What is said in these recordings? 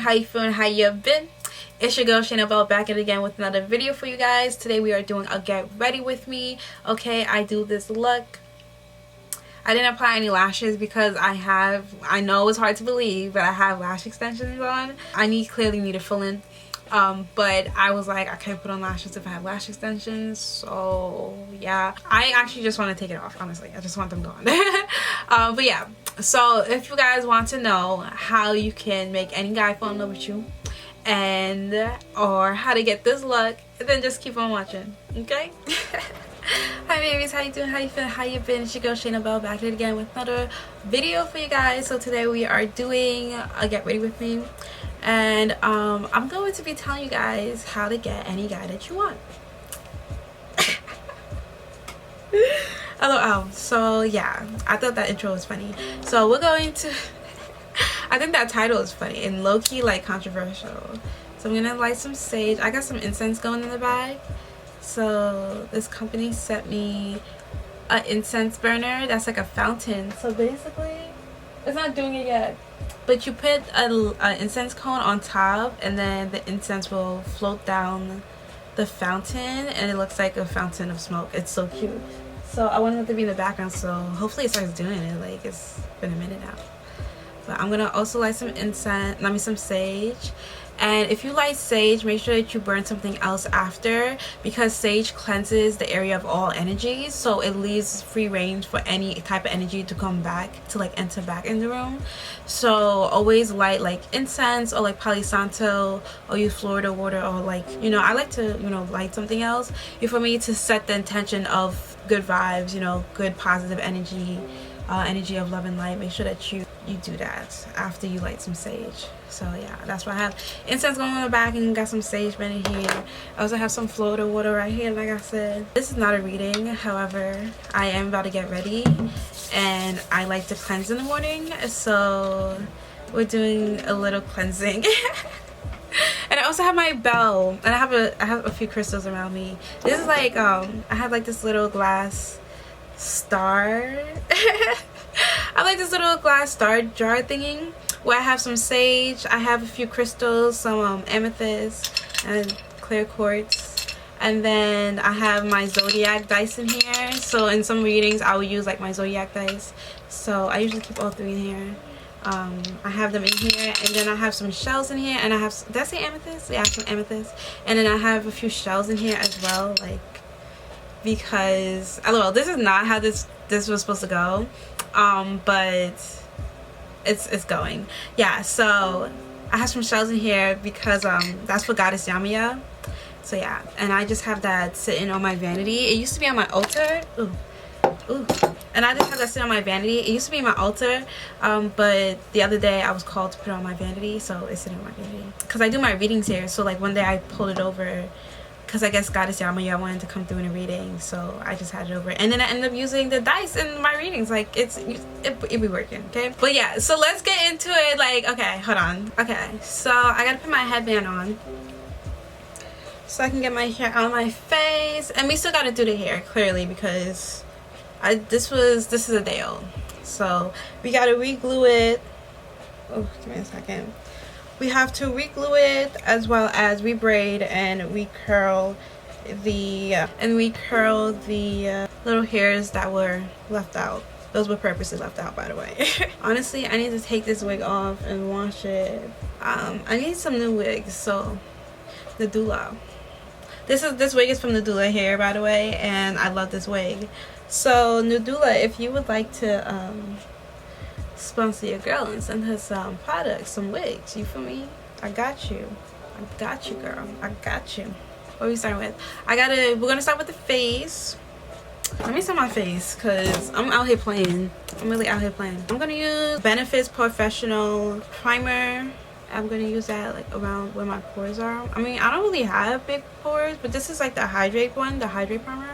how you feeling, how you been? It's your girl Shana back at it again with another video for you guys. Today we are doing a get ready with me. Okay, I do this look. I didn't apply any lashes because I know it's hard to believe, but I have lash extensions on. I clearly need a fill-in. But I was like, I can't put on lashes if I have lash extensions, so yeah, I actually just want to take it off. Honestly, I just want them gone. But yeah, so if you guys want to know how you can make any guy fall in love with you or how to get this look, then just keep on watching, okay? Hi babies, how you doing, how you feeling, how you been? It's your girl Shana Belle back at it again with another video for you guys. So today we are doing a get ready with me, and I'm going to be telling you guys how to get any guy that you want. LOL. So yeah, I thought that intro was funny, so we're going to I think that title is funny and low-key like controversial. So I'm gonna light some sage. I got some incense going in the bag. So this company sent me an incense burner that's like a fountain. So basically, it's not doing it yet, but you put an incense cone on top, and then the incense will float down the fountain, and it looks like a fountain of smoke. It's so cute. So I wanted it to be in the background, so hopefully it starts doing it. Like, it's been a minute now. But I'm gonna also light some some sage. And if you light sage, make sure that you burn something else after, because sage cleanses the area of all energies, so it leaves free range for any type of energy to come back, to like enter back in the room. So always light like incense or like Palo Santo, or use Florida water, or like, you know, I like to, you know, light something else for me to set the intention of good vibes, you know, good positive energy, energy of love and light. Make sure that you do that after you light some sage. So yeah, that's what I have. Incense going on the back, and got some sage burning here. I also have some Florida water right here, like I said. This is not a reading, however, I am about to get ready, and I like to cleanse in the morning, so we're doing a little cleansing. And I also have my Belle, and I have a few crystals around me. This is like I have like this little glass star. I like this little glass star jar thingy where I have some sage, I have a few crystals, some amethyst and clear quartz, and then I have my zodiac dice in here. So in some readings I will use like my zodiac dice, so I usually keep all three in here. I have them in here, and then I have some shells in here, and I have, did I say amethyst? Yeah, some amethyst. And then I have a few shells in here as well, like, because LOL, this is not how this was supposed to go, but it's going. Yeah, so I have some shells in here because that's for Goddess Yamiya. So yeah, and I just have that sitting on my vanity. It used to be on my altar. Ooh. And I just have that sitting on my vanity. It used to be on my altar, but the other day I was called to put it on my vanity, so it's sitting on my vanity because I do my readings here. So like one day I pulled it over because I guess Goddess Yamiya wanted to come through in a reading, so I just had it over, and then I ended up using the dice in my readings. Like, it be working, okay? But yeah, so let's get into it. Like, okay, hold on. Okay, so I gotta put my headband on so I can get my hair on my face, and we still gotta do the hair clearly because this is a day old, so we gotta re-glue it. Oh, give me a second. We have to re-glue it, as well as re-braid and re-curl the little hairs that were left out. Those were purposely left out, by the way. Honestly, I need to take this wig off and wash it. I need some new wigs. So the doula. This wig is from the doula hair, by the way, and I love this wig. So Nudula, if you would like to sponsor your girl and send her some products, some wigs, you feel me? I got you. I got you, girl. I got you. What are we starting with? We're gonna start with the face. Let me set my face because I'm out here playing. I'm really out here playing. I'm gonna use Benefits Professional Primer. I'm gonna use that like around where my pores are. I mean, I don't really have big pores, but this is like the hydrate one, the hydrate primer,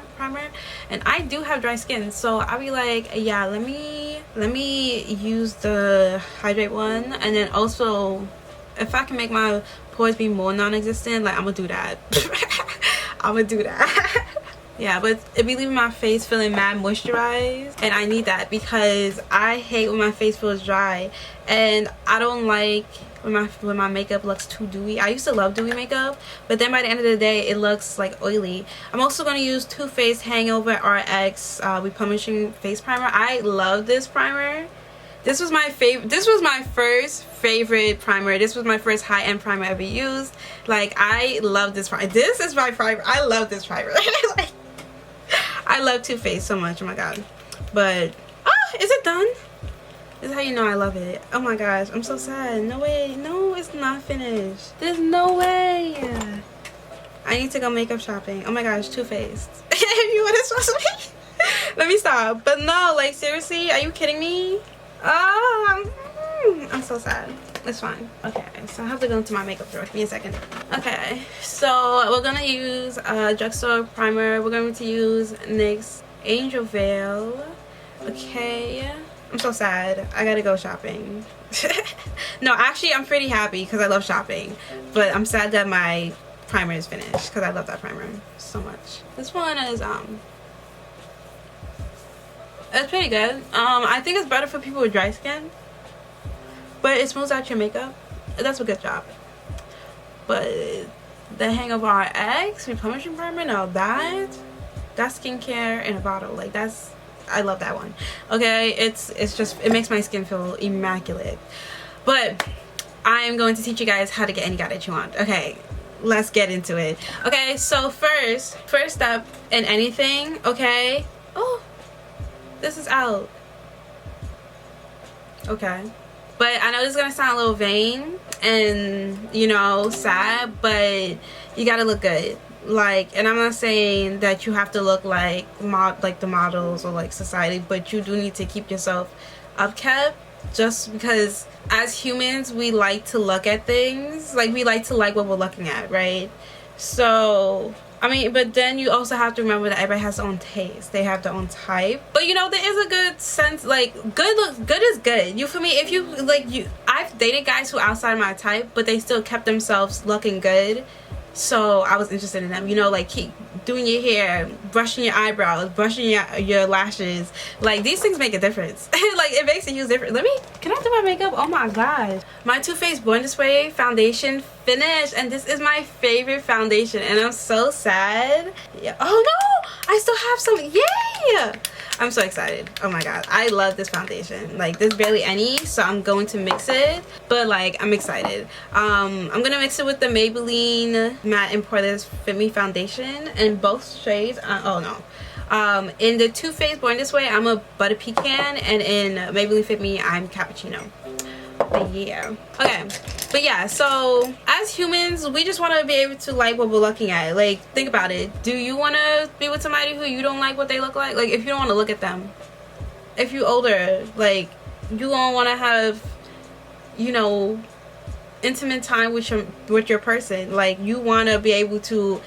and I do have dry skin, so I'll be like, yeah, let me use the hydrate one, and then also if I can make my pores be more non-existent, like, I'm gonna do that. I'm gonna do that. Yeah, but it be leaving my face feeling mad moisturized, and I need that because I hate when my face feels dry, and I don't like when my makeup looks too dewy. I used to love dewy makeup, but then by the end of the day it looks like oily. I'm also going to use Too Faced Hangover RX Replenishing Face Primer. I love this primer. This was my favorite. This was my first favorite primer. This was my first high-end primer I ever used. Like, I love this primer. This is my primer. I love this primer. Like, I love Too Faced so much. Oh my god. But is it done? This is how you know I love it. Oh my gosh, I'm so sad. No way. No, it's not finished. There's no way. I need to go makeup shopping. Oh my gosh, Too Faced. If you want to sponsor me, let me stop. But no, like, seriously, are you kidding me? I'm so sad. It's fine. Okay, so I have to go into my makeup drawer. Give me a second. Okay, so we're gonna use a drugstore primer. We're going to use NYX Angel Veil. Okay, I'm so sad. I gotta go shopping. No, actually, I'm pretty happy because I love shopping. But I'm sad that my primer is finished because I love that primer so much. This one is it's pretty good. I think it's better for people with dry skin, but it smooths out your makeup. That's a good job. But the Hangover RX Replenishing Primer, now that's skincare in a bottle. Like, that's, I love that one. Okay, it's just, it makes my skin feel immaculate. But I'm going to teach you guys how to get any guy that you want. Okay, let's get into it. Okay, so first step in anything, okay? Oh, this is out. Okay, but I know this is gonna sound a little vain and, you know, sad, but you gotta look good. Like, and I'm not saying that you have to look like the models or like society, but you do need to keep yourself upkept, just because as humans we like to look at things, like we like to like what we're looking at, right? So I mean, but then you also have to remember that everybody has their own taste. They have their own type. But you know, there is a good sense, like, good is good. You feel me? If you like, I've dated guys who are outside my type, but they still kept themselves looking good. So I was interested in them. You know, like, keep doing your hair, brushing your eyebrows, brushing your lashes. Like, these things make a difference. Like, it makes a huge difference. Can I do my makeup? Oh my gosh. My Too Faced Born This Way foundation finished, and this is my favorite foundation, and I'm so sad. Yeah. Oh no, I still have some. Yay! I'm so excited. Oh my god, I love this foundation. Like, there's barely any, so I'm going to mix it, but like, I'm excited. I'm gonna mix it with the Maybelline Matte and Poreless Fit Me foundation in both shades. Oh no, in the Too Faced Born This Way, I'm a Butter Pecan, and in Maybelline Fit Me, I'm Cappuccino. But yeah, okay, but yeah, so as humans, we just want to be able to like what we're looking at. Like, think about it. Do you want to be with somebody who you don't like what they look like? Like, if you don't want to look at them, if you're older, like, you don't want to have, you know, intimate time with your person. Like, you want to be able to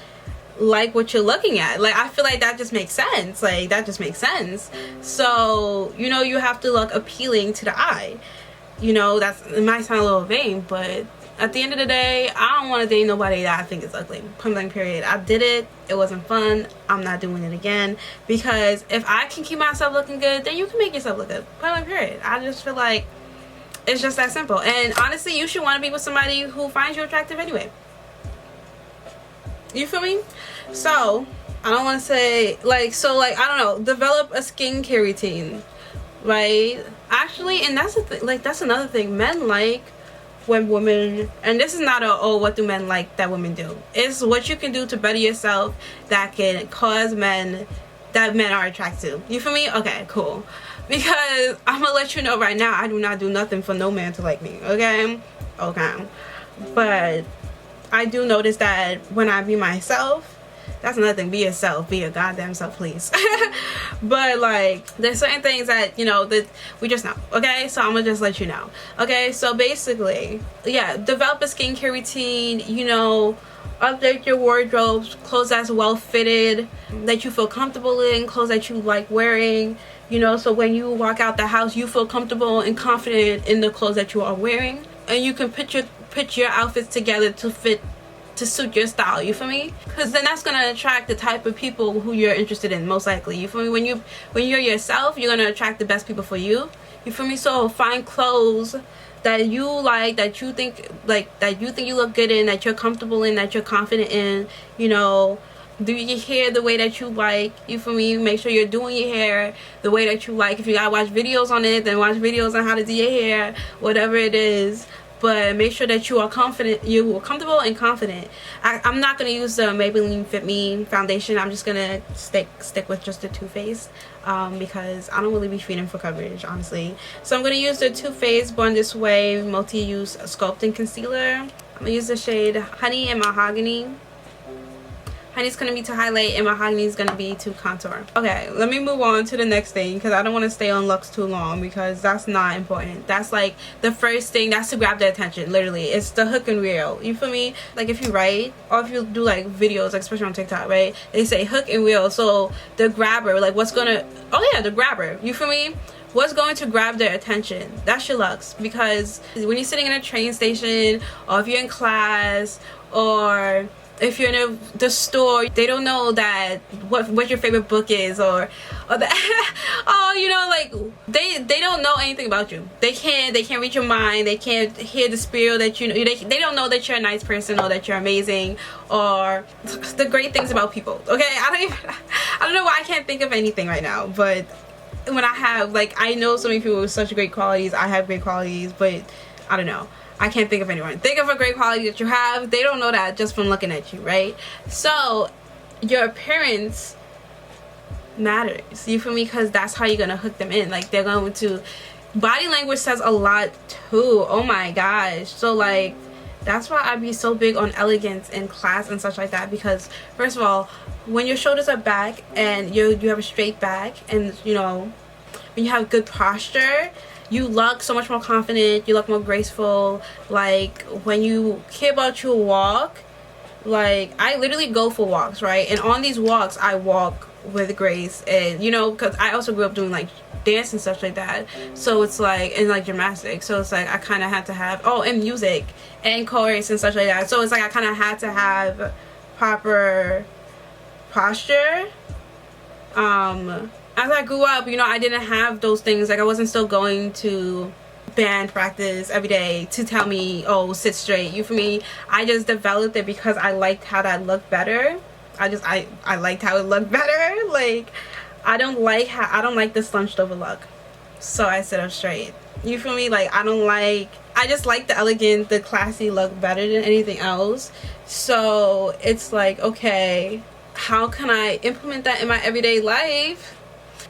like what you're looking at. Like, I feel like that just makes sense. Like, that just makes sense. So, you know, you have to look appealing to the eye. You know, it might sound a little vain, but at the end of the day, I don't want to date nobody that I think is ugly. Point blank period. I did it. It wasn't fun. I'm not doing it again. Because if I can keep myself looking good, then you can make yourself look good. Point blank period. I just feel like it's just that simple. And honestly, you should want to be with somebody who finds you attractive anyway. You feel me? So, I don't want to say, like, so, like, I don't know, develop a skincare routine. Right? Actually, and that's the thing, like, that's another thing. Men like when women, and this is not a, oh, what do men like that women do? It's what you can do to better yourself that can cause men are attracted to. You feel me? Okay, cool. Because I'm gonna let you know right now, I do not do nothing for no man to like me. Okay? Okay. But I do notice that when I be myself, that's another thing. Be yourself. Be your goddamn self, please. But like, there's certain things that, you know, that we just know. Okay, so I'm gonna just let you know. Okay, so basically, yeah, develop a skincare routine. You know, update your wardrobes, clothes that's well fitted, that you feel comfortable in, clothes that you like wearing. You know, so when you walk out the house, you feel comfortable and confident in the clothes that you are wearing, and you can put your outfits together to fit to suit your style, you feel me? Because then that's gonna attract the type of people who you're interested in, most likely, you feel me? When you're yourself, you're gonna attract the best people for you, you feel me? So find clothes that you like, that you think you look good in, that you're comfortable in, that you're confident in, you know. Do your hair the way that you like, you feel me? Make sure you're doing your hair the way that you like. If you gotta watch videos on it, then watch videos on how to do your hair, whatever it is. But make sure that you are confident, you are comfortable and confident. I'm not gonna use the Maybelline Fit Me foundation. I'm just gonna stick with just the Too Faced, because I don't really be feeding for coverage, honestly. So I'm gonna use the Too Faced Born This Way multi-use sculpting concealer. I'm gonna use the shade Honey and Mahogany. Honey's gonna be to highlight and Mahogany is gonna be to contour. Okay, let me move on to the next thing, because I don't want to stay on looks too long, because that's not important. That's like the first thing, that's to grab their attention. Literally, it's the hook and reel, you feel me? Like if you write, or if you do like videos, like especially on TikTok, right, they say hook and reel. So the grabber, like what's gonna, oh yeah, the grabber, you feel me? What's going to grab their attention? That's your looks. Because when you're sitting in a train station, or if you're in class, or if you're in the store, they don't know that what your favorite book is, or that oh, you know, like they don't know anything about you. They can't read your mind. They can't hear the spirit that you know. They don't know that you're a nice person, or that you're amazing, or the great things about people. Okay, I don't know why I can't think of anything right now, but when I have, like, I know so many people with such great qualities. I have great qualities, but I don't know, I can't think of anyone. Think of a great quality that you have. They don't know that just from looking at you, right? So your appearance matters, you feel me? Because that's how you're gonna hook them in. Like, they're going to, body language says a lot too. Oh my gosh. So like, that's why I be so big on elegance in class and such like that. Because first of all, when your shoulders are back and you have a straight back, and you know, when you have good posture, you look so much more confident, you look more graceful. Like when you care about your walk, like I literally go for walks, right? And on these walks I walk with grace, and you know, because I also grew up doing like dance and stuff like that, so it's like, and like gymnastics, so it's like I kind of had to have, oh, and music and chorus and such like that, so it's like I kind of had to have proper posture. As I grew up, you know, I didn't have those things. Like I wasn't still going to band practice every day to tell me, oh, sit straight, you feel me? I just developed it because I liked how that looked better. I liked how it looked better. Like I don't like the slunched over look, so I sit up straight, you feel me? Like I just like the elegant, the classy look better than anything else. So it's like, okay, how can I implement that in my everyday life?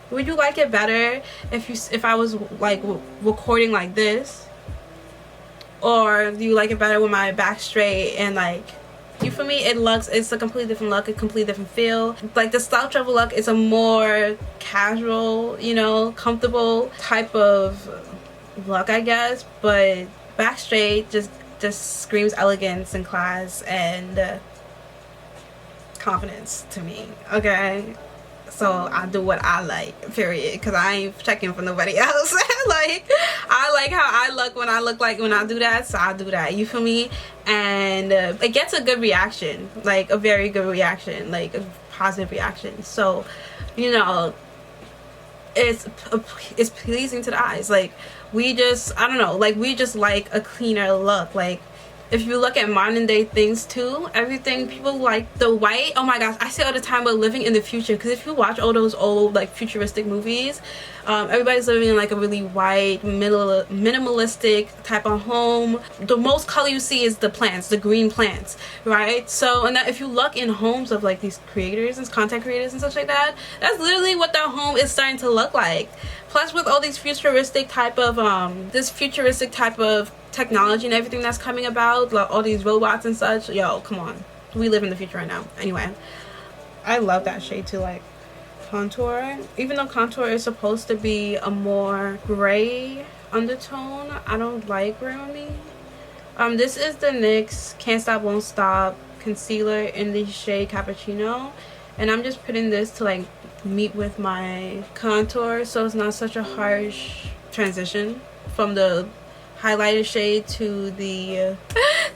Would you like it better if I was like recording like this, or do you like it better with my back straight and like, you feel me? It's a completely different look, a completely different feel. Like the slouch over look is a more casual, you know, comfortable type of look, I guess, but back straight just screams elegance and class and confidence to me. Okay, so I do what I like, period, because I ain't checking for nobody else. Like I like how I look when I do that, so I do that, you feel me? And it gets a good reaction, like a very good reaction, like a positive reaction. So you know, it's pleasing to the eyes. Like we just, I don't know, like we just like a cleaner look. Like if you look at modern day things too, everything, people like the white. Oh my gosh, I say all the time we're living in the future, because if you watch all those old like futuristic movies, everybody's living in like a really white, minimalistic type of home. The most color you see is the plants, the green plants, right? So, and that if you look in homes of like these creators and content creators and such like that, that's literally what their home is starting to look like. Plus with all these futuristic type of technology and everything that's coming about, like all these robots and such, yo, come on, we live in the future right now. Anyway, I love that shade too, like contour. Even though contour is supposed to be a more gray undertone, I don't like gray on me. This is the NYX Can't Stop Won't Stop concealer in the shade Cappuccino, and I'm just putting this to like meet with my contour, so it's not such a harsh transition from the highlighter shade to the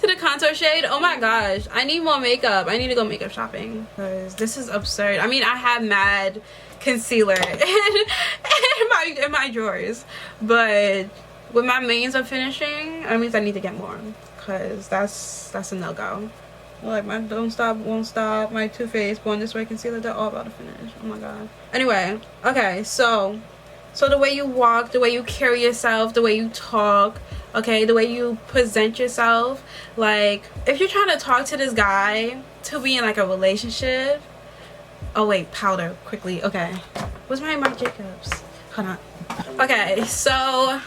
to the contour shade. Oh my gosh, I need more makeup. I need to go makeup shopping because this is absurd. I mean, I have mad concealer in my drawers, but with my means of finishing, that means I need to get more because that's a no-go. Like my Don't Stop Won't Stop, my Too Faced Born This Way concealer, they're all about to finish. Oh my god. Anyway, okay, so the way you walk, the way you carry yourself, the way you talk, okay, the way you present yourself. Like, if you're trying to talk to this guy to be in like a relationship. Oh wait, powder, quickly. Okay, where's my Marc Jacobs? Hold on. Okay, so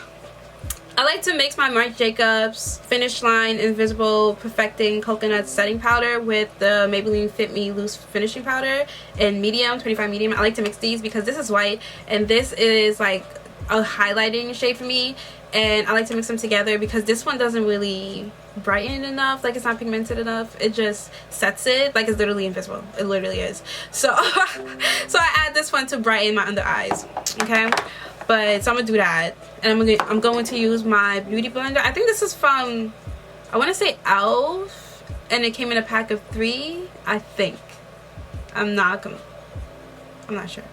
I like to mix my Marc Jacobs Finish Line Invisible Perfecting Coconut Setting Powder with the Maybelline Fit Me Loose Finishing Powder in medium, 25 medium. I like to mix these because this is white and this is like a highlighting shade for me, and I like to mix them together because this one doesn't really brighten enough. Like, it's not pigmented enough. It just sets it. Like, it's literally invisible. It literally is. So so I add this one to brighten my under eyes. Okay, but so I'm gonna do that, and I'm going to use my beauty blender. I think this is from, I want to say Elf, and it came in a pack of 3. I think. I'm not sure.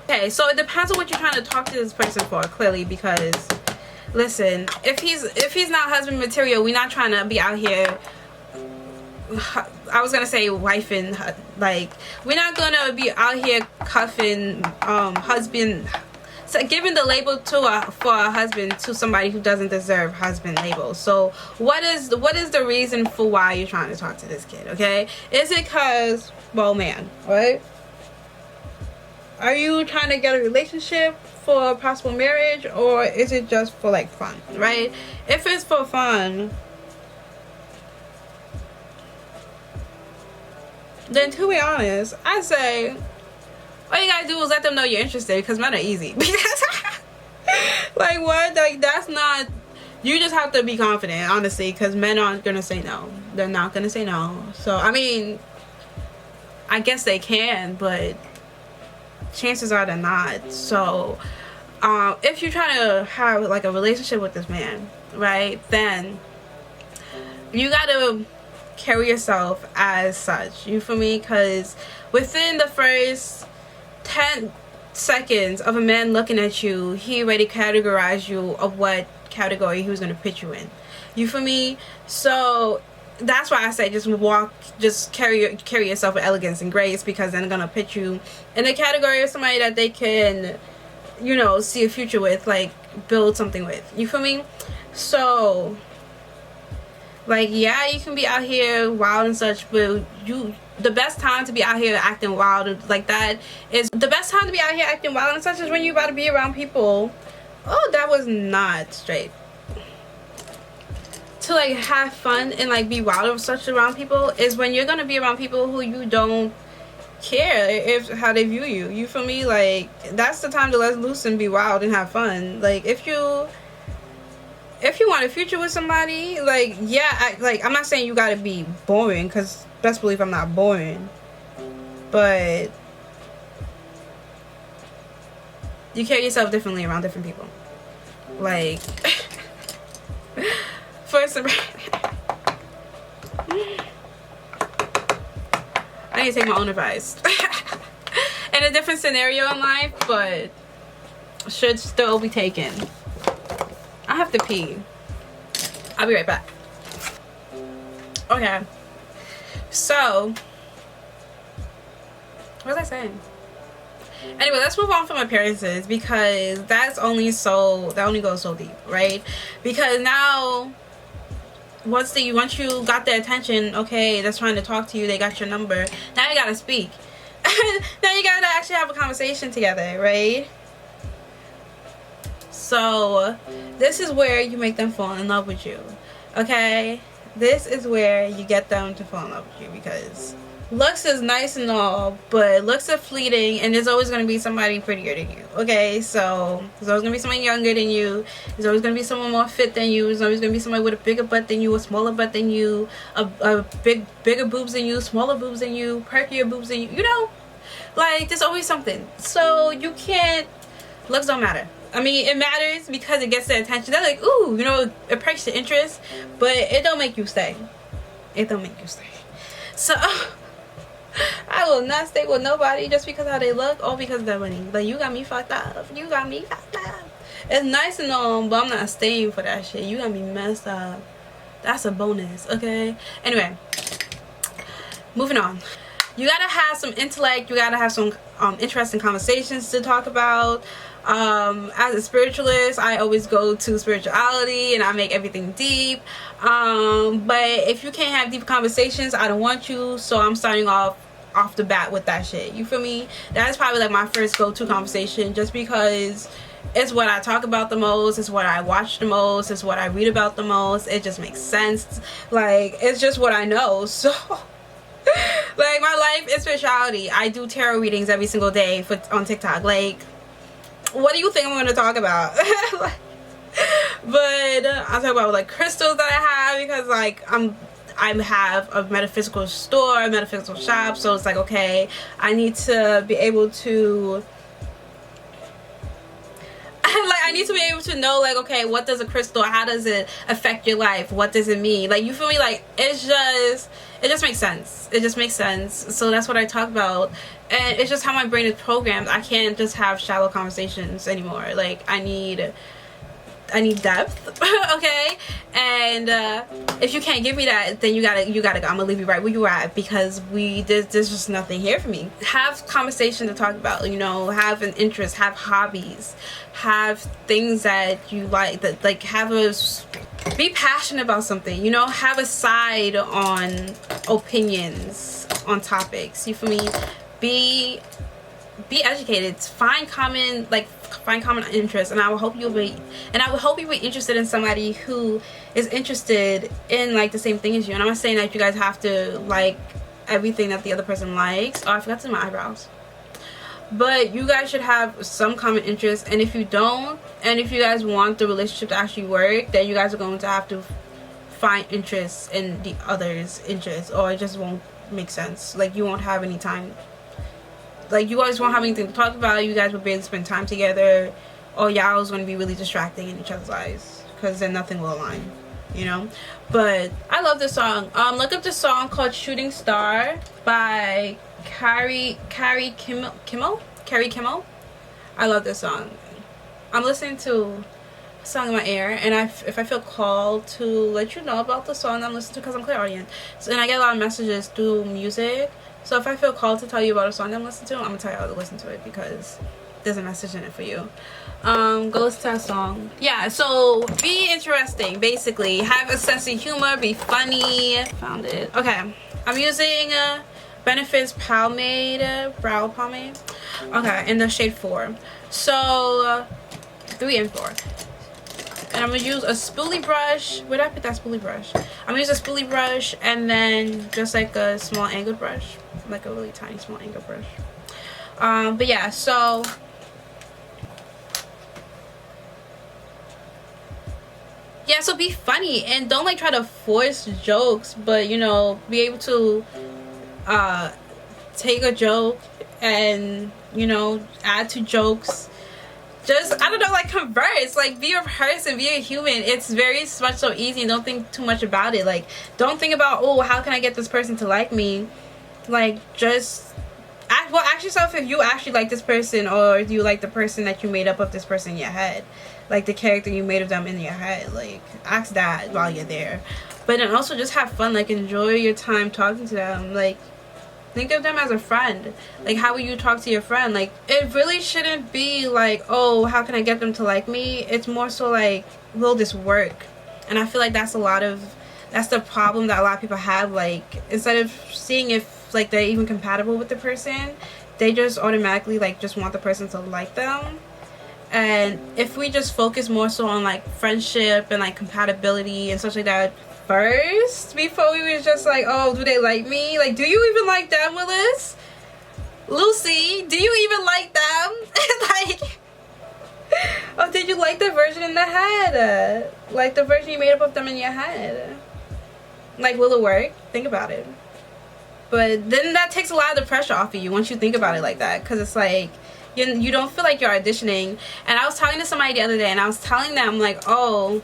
Okay, so it depends on what you're trying to talk to this person for, clearly, because listen, if he's not husband material, we're not trying to be out here, I was gonna say wifing, like, we're not gonna be out here cuffing husband, so giving the label for a husband to somebody who doesn't deserve husband label. So what is the reason for why you're trying to talk to this kid? Okay, is it because, well, man, right? Are you trying to get a relationship for a possible marriage, or is it just for like fun, right? If it's for fun, then to be honest, I say all you gotta do is let them know you're interested, because men are easy. Like, what? Like, that's not, you just have to be confident, honestly, because men aren't gonna say no. They're not gonna say no. So I mean, I guess they can, but chances are they're not. So if you're trying to have like a relationship with this man, right, then you gotta carry yourself as such, you feel me? Because within the first 10 seconds of a man looking at you, he already categorized you of what category he was going to put you in, you feel me? So that's why I say just carry yourself with elegance and grace, because then they're gonna put you in the category of somebody that they can, you know, see a future with, like build something with, you feel me? So like, yeah, you can be out here wild and such, but the best time to be out here acting wild like that is when you're about to be around people. Oh, that was not straight. To like have fun and like be wild and such around people is when you're gonna be around people who you don't care if how they view you, you feel me? Like, that's the time to let loose and be wild and have fun. Like, if you want a future with somebody, like, yeah, I'm not saying you gotta be boring, because best believe I'm not boring, but you carry yourself differently around different people. Like, first I need to take my own advice in a different scenario in life, but should still be taken. I have to pee. I'll be right back. Okay, so what was I saying? Anyway, let's move on from appearances, because that only goes so deep, right? Because now once you got their attention, okay, that's trying to talk to you, they got your number, now you gotta speak. Now you gotta actually have a conversation together, right? So this is where you make them fall in love with you, okay? This is where you get them to fall in love with you, because looks is nice and all, but looks are fleeting, and there's always going to be somebody prettier than you, okay? So there's always going to be someone younger than you, there's always going to be someone more fit than you, there's always going to be somebody with a bigger butt than you, a smaller butt than you, a bigger boobs than you, smaller boobs than you, perkier boobs than you, you know? Like, there's always something. So you can't, looks don't matter, I mean, it matters because it gets their attention. They're like, ooh, you know, it perks the interest, but it don't make you stay. It don't make you stay. So I will not stay with nobody just because how they look or because of their money. Like, you got me fucked up. You got me fucked up. It's nice and all, but I'm not staying for that shit. You got me messed up. That's a bonus, okay? Anyway, moving on. You gotta have some intellect. You gotta have some interesting conversations to talk about. As a spiritualist, I always go to spirituality and I make everything deep. But if you can't have deep conversations, I don't want you. So I'm starting off the bat with that shit. You feel me? That's probably like my first go-to conversation, just because it's what I talk about the most, it's what I watch the most, it's what I read about the most. It just makes sense. Like, it's just what I know. So like, my life is spirituality. I do tarot readings every single day on TikTok. Like, what do you think I'm going to talk about? But I'll talk about like crystals that I have, because like I have a metaphysical store, a metaphysical shop. So it's like, okay, I need to be able to like, I need to be able to know, like, okay, what does a crystal, how does it affect your life, what does it mean? Like, you feel me? Like, it just makes sense. It just makes sense. So that's what I talk about, and it's just how my brain is programmed. I can't just have shallow conversations anymore. Like, I need depth. Okay? And if you can't give me that, then you gotta go. I'm gonna leave you right where you at, because there's just nothing here for me. Have conversation to talk about, you know, have an interest, have hobbies, have things that you like, that like be passionate about something, you know, have a side on opinions on topics. You feel me? Be educated, find common interests, and I will hope you'll be interested in somebody who is interested in like the same thing as you. And I'm not saying that you guys have to like everything that the other person likes. Oh, I forgot to do my eyebrows. But you guys should have some common interest, and if you don't, and if you guys want the relationship to actually work, then you guys are going to have to find interest in the other's interests, or it just won't make sense. Like, you won't have any time. Like, you guys won't have anything to talk about. You guys will barely spend time together, or y'all is going to be really distracting in each other's eyes, because then nothing will align, you know. But I love this song. Look up this song called Shooting Star by Carrie Kimmel. I love this song. I'm listening to a song in my ear, and if I feel called to let you know about the song I'm listening to, because I'm clairaudient, and I get a lot of messages through music. So if I feel called to tell you about a song I'm listening to, I'm gonna tell you how to listen to it, because there's a message in it for you. Go listen to that song. Yeah, so be interesting, basically. Have a sense of humor, be funny. Found it. Okay, I'm using Benefit's Pomade, Brow Pomade. Okay, in the shade 4. So, 3 and 4. And I'm gonna use a spoolie brush. Where did I put that spoolie brush? I'm gonna use a spoolie brush, and then just like a small angled brush, like a really tiny small angled brush. But yeah, so be funny, and don't like try to force jokes, but you know, be able to take a joke and, you know, add to jokes. Just, I don't know, like, converse. Like, be a person, be a human. It's very much so easy. Don't think too much about it. Like, don't think about, oh, how can I get this person to like me? Like, just ask yourself if you actually like this person, or do you like the person that you made up of this person in your head, like the character you made of them in your head. Like, ask that while you're there. But then also just have fun. Like, enjoy your time talking to them. Like, think of them as a friend. Like, how will you talk to your friend? Like, it really shouldn't be like, oh, how can I get them to like me? It's more so like, will this work? And I feel like that's the problem that a lot of people have. Like, instead of seeing if like they're even compatible with the person, they just automatically like just want the person to like them. And if we just focus more so on like friendship and like compatibility and such like that first, before we was just like, oh, do they like me? Like, do you even like them, Willis? Lucy, do you even like them? Like, oh, did you like the version in the head? Like the version you made up of them in your head? Like, will it work? Think about it. But then that takes a lot of the pressure off of you once you think about it like that, because it's like, You don't feel like you're auditioning. And I was talking to somebody the other day, and I was telling them, like, oh,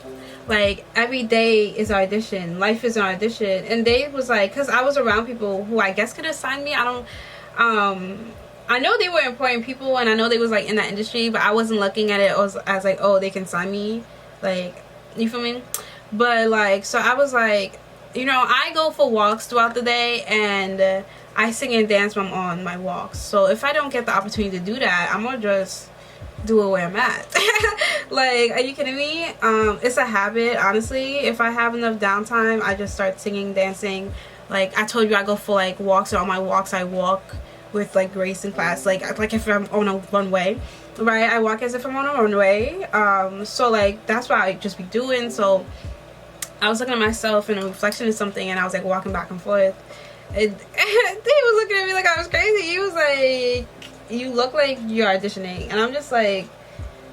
like, every day is an audition, life is an audition. And they was like, because I was around people who I guess could assign me. I know they were important people, and I know they was like in that industry, but I wasn't looking at it as like, oh, they can sign me, like, you feel me? But like, so I was like, you know, I go for walks throughout the day, and I sing and dance when I'm on my walks. So if I don't get the opportunity to do that, I'm gonna just do it where I'm at. Like, are you kidding me? It's a habit, honestly. If I have enough downtime, I just start singing, dancing. Like I told you, I go for like walks, and on my walks I walk with like grace in class. Like if I'm on a runway, right, I walk as if I'm on a runway. So like that's what I just be doing. So I was looking at myself in a reflection of something, and I was like walking back and forth. He was looking at me like I was crazy. He was like, you look like you're auditioning. And I'm just like,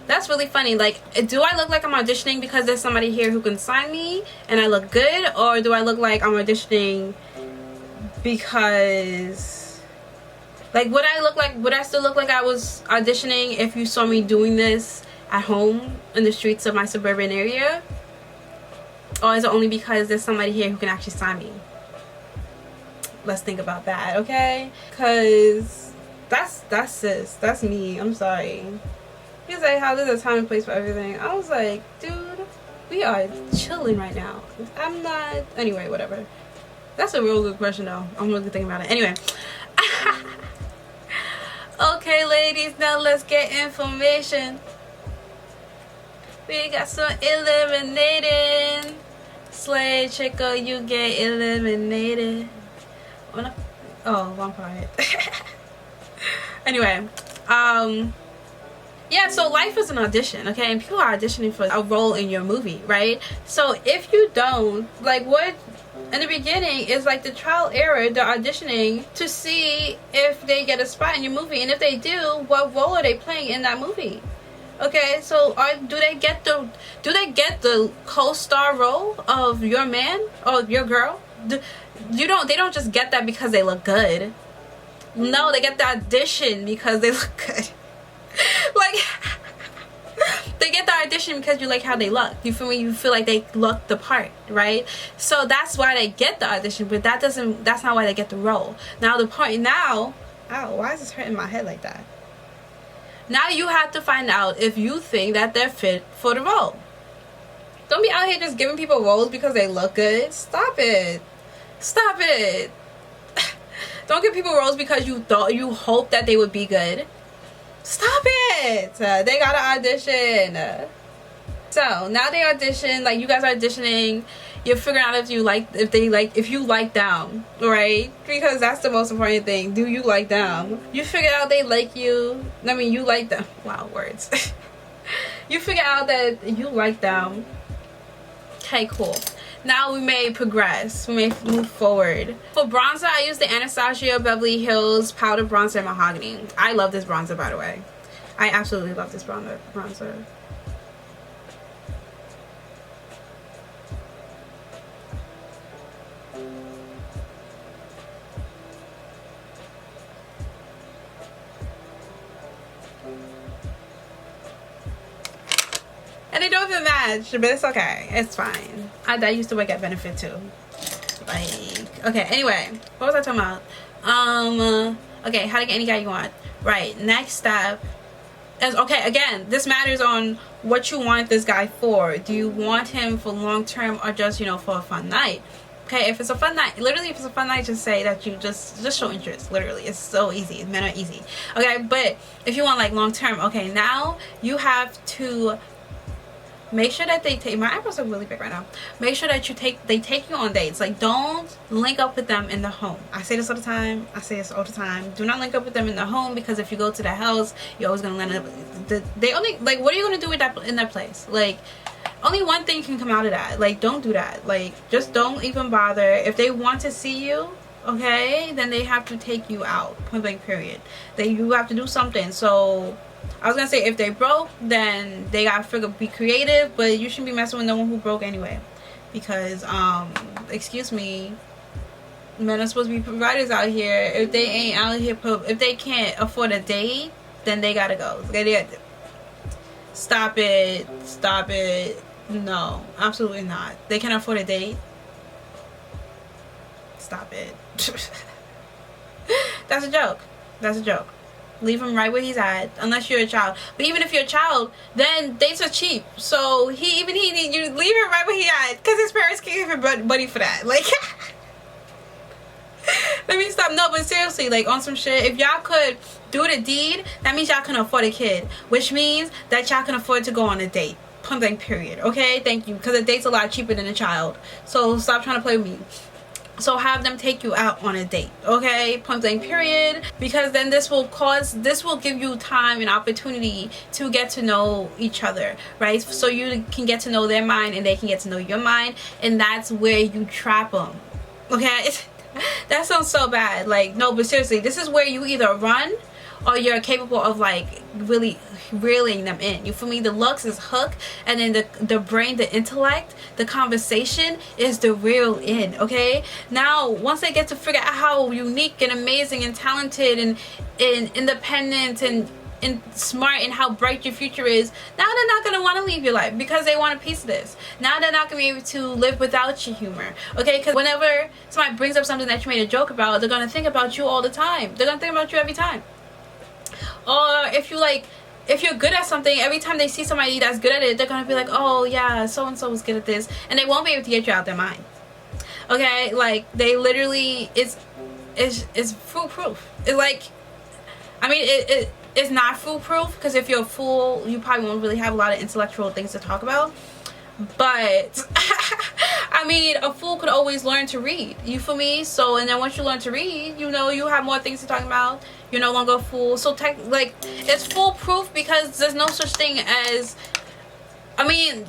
that's really funny. Like, do I look like I'm auditioning because there's somebody here who can sign me and I look good? Or do I look like I'm auditioning because, like, would I still look like I was auditioning if you saw me doing this at home in the streets of my suburban area? Or is it only because there's somebody here who can actually sign me? Let's think about that, okay? Because that's sis. That's me. I'm sorry. He's like, how there's a time and place for everything. I was like, dude, we are chilling right now. I'm not... Anyway, whatever. That's a real good question, though. I'm really thinking about it. Anyway. Okay, ladies, now let's get information. We got some eliminating. Slay Chico, you get eliminated. Oh, wrong part. Anyway, yeah, so life is an audition, okay? And people are auditioning for a role in your movie, right? So if you don't, like, what in the beginning is like the trial error, the auditioning to see if they get a spot in your movie, and if they do, what role are they playing in that movie? Okay, so do they get the co-star role of your man or your girl? They don't just get that because they look good. No, they get the audition because they look good. Like, they get the audition because you like how they look. You feel me? You feel like they look the part, right? So that's why they get the audition, but that's not why they get the role. Now the point now, ow, why is this hurting my head like that? Now you have to find out if you think that they're fit for the role. Don't be out here just giving people roles because they look good. Stop it. Stop it. Don't give people roles because you hope that they would be good. Stop it. They got an audition. So now they audition, like you guys are auditioning. You're figuring out if you like them, right? Because that's the most important thing. Do you like them? You figure out they like you. I mean, you like them. Wow, words. You figure out that you like them. Okay, cool. Now we may progress. We may move forward. For bronzer, I use the Anastasia Beverly Hills Powder Bronzer in Mahogany. I love this bronzer, by the way. I absolutely love this bronzer. And they don't even match, but it's okay. It's fine. I used to work at Benefit too. Like, okay, anyway. What was I talking about? Okay, how to get any guy you want. Right, next step is, okay, again, this matters on what you want this guy for. Do you want him for long term or just, you know, for a fun night? Okay, if it's a fun night, literally if it's a fun night, just say that you just show interest. Literally, it's so easy. Men are easy. Okay, but if you want like long term, okay, now you have to make sure that they take, my eyebrows are really big right now. Make sure that they take you on dates. Like, don't link up with them in the home. I say this all the time. Do not link up with them in the home, because if you go to their house, you're always gonna land up. They only, like, what are you gonna do with that in that place? Like, only one thing can come out of that. Like, don't do that. Like, just don't even bother. If they want to see you, okay, then they have to take you out. Point blank, period. You have to do something. So I was gonna say, if they broke, then they gotta be creative, but you shouldn't be messing with no one who broke anyway, because excuse me, men are supposed to be providers out here. If they ain't out here, if they can't afford a date, then they gotta go. Stop it. Stop it. No, absolutely not. They can't afford a date. Stop it. That's a joke. That's a joke. Leave him right where he's at, unless you're a child. But even if you're a child, then dates are cheap. So you leave him right where he at, because his parents can't give him money for that. Like, let me stop. No, but seriously, like, on some shit, if y'all could do the deed, that means y'all can afford a kid, which means that y'all can afford to go on a date. Point blank, period. Okay, thank you, because a date's a lot cheaper than a child. So stop trying to play with me. So have them take you out on a date, okay? Point blank, period. Because then this will give you time and opportunity to get to know each other, right? So you can get to know their mind and they can get to know your mind, and that's where you trap them, okay? That sounds so bad. Like, no, but seriously, this is where you either run or you're capable of, like, really reeling them in. You feel me? The looks is hook, and then the brain, the intellect, the conversation is the reel in, okay? Now, once they get to figure out how unique and amazing and talented and independent and smart and how bright your future is, now they're not going to want to leave your life because they want a piece of this. Now they're not going to be able to live without your humor, okay? Because whenever somebody brings up something that you made a joke about, they're going to think about you all the time. They're going to think about you every time. Or if you're good at something, every time they see somebody that's good at it, they're gonna be like, oh yeah, so and so was good at this, and they won't be able to get you out their mind, okay? Like, they literally, it's foolproof. It's like, I mean, it's not foolproof, because if you're a fool, you probably won't really have a lot of intellectual things to talk about. But I mean, a fool could always learn to read, you feel me? So, and then once you learn to read, you know, you have more things to talk about. You're no longer a fool. So like, it's foolproof because there's no such thing as, I mean,